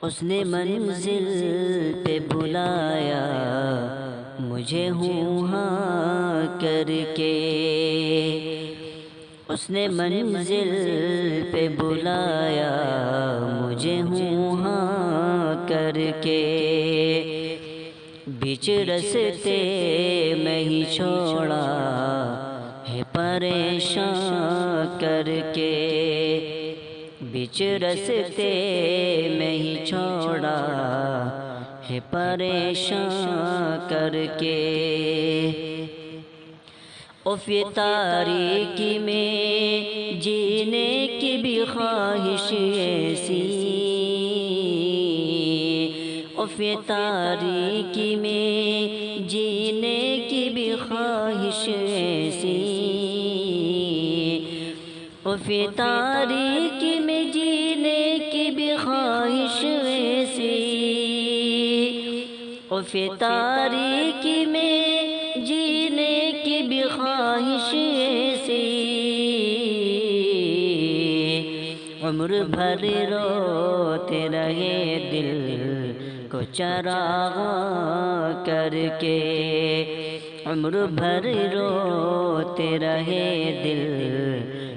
اس نے منزل پہ بلایا مجھے ہوں ہاں کر کے، اس نے منزل پہ بلایا مجھے ہوں ہاں کر کے، بیچ رستے میں ہی چھوڑا ہے پریشان کر کے، بیچ رستے میں ہی چھوڑا ہے پریشان کر کے، اف یہ تاریکی میں جینے کی بھی خواہش ایسی، اف یہ تاریکی میں جینے کی بھی خواہش ایسی، اف یہ تاریکی میں جینے کی بھی خواہش ایسی، اف یہ تاریکی میں جینے کی بھی خواہش ایسی، عمر بھر روتے رہے دل کو چراغاں کر کے، عمر بھر روتے رہے دل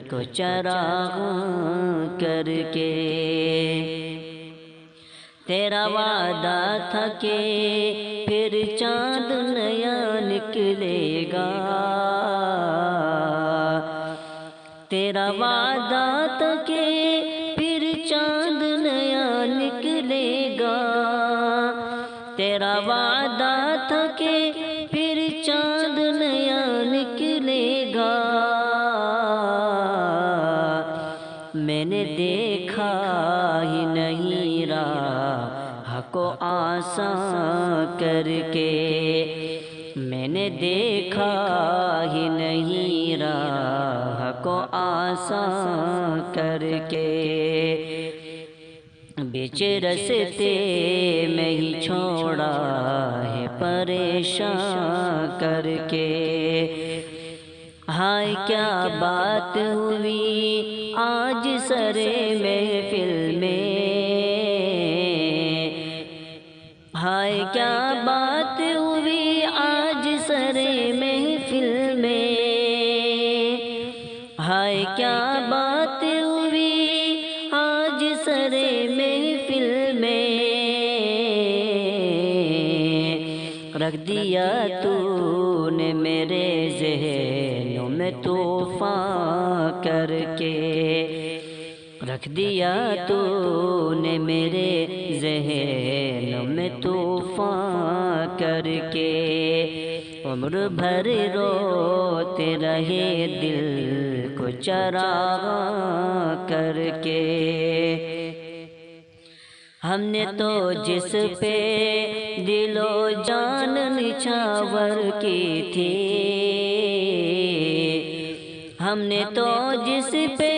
کو چراغاں کر کے، تیرا وعدہ تھا کہ پھر چاند نیا نکلے گا، تیرا وعدہ تھا کہ پھر چاند نیا نکلے گا، تیرا وعدہ تھا کہ پھر چاند نیا نکلے گا، میں نے دیکھا ہی نہیں راہ کو آسان کر کے، میں نے دیکھا ہی نہیں راہ کو آسان کر کے، بیچ رستے میں ہی چھوڑا ہے پریشان کر کے، ہائے کیا بات ہوئی آج سرے محفل میں، ہائے کیا بات ہوئی آج سرے محفل میں، ہائے کیا بات ہوئی آج سرے محفل میں، رکھ دیا تو نے میرے ذہنوں میں طوفان کر کے، رکھ دیا تو نے میرے ذہنوں میں طوفان کر کے، عمر بھر روتے رہے دل کو چراغاں کر کے، ہم نے تو جس پہ دل و جان نچھاور کی تھی، ہم نے تو جس پہ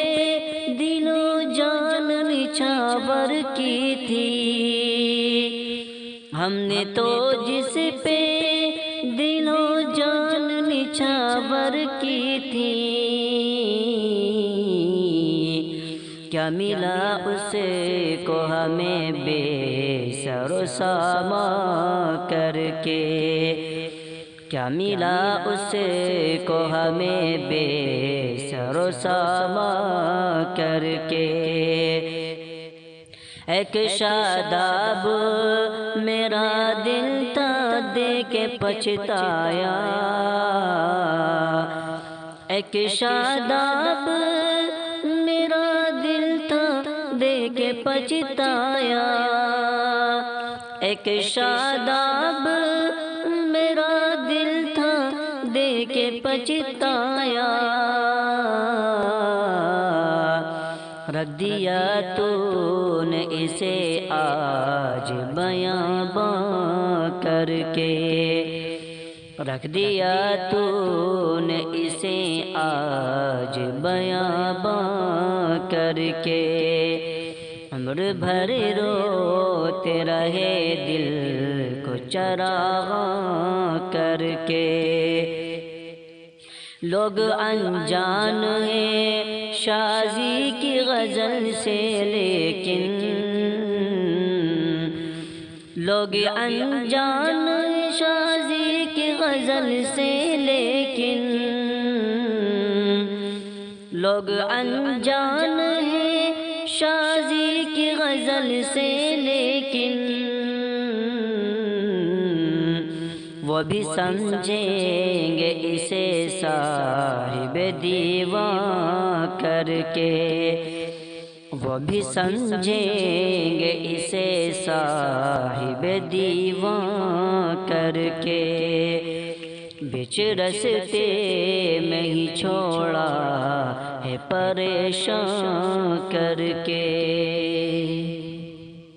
دل و جان نچھاور کی تھی، ہم نے تو جس پہ دل و جان نچھاور کی تھی، کیا ملا اس کو ہمیں بے سر و سامان کر کے، کیا ملا اس کو ہمیں بے سر و سامان کر کے، ایک شاداب میرا دل تھا دے کے پچھتایا، ایک شاداب میرا دل تھا دے کے پچھتایا، ایک شاداب میرا دل تھا دے کے پچھتایا، رکھ دیا تو نے اسے آج بیان کر کے، رکھ دیا تو نے اسے آج بیان کر کے، عمر بھر روتے رہے دل کو چراغاں کر کے، لوگ انجان ہیں شازی کی غزل سے لیکن لوگ انجان شازی کی غزل سے، لیکن لوگ انجان ہیں شازی کی غزل سے، لیکن وہ بھی سمجھیں گے اسے صاحب دیوان کر کے، وہ بھی سمجھیں گے اسے صاحب دیوان کر کے، بچ رستے میں ہی چھوڑا ہے پریشان کر کے۔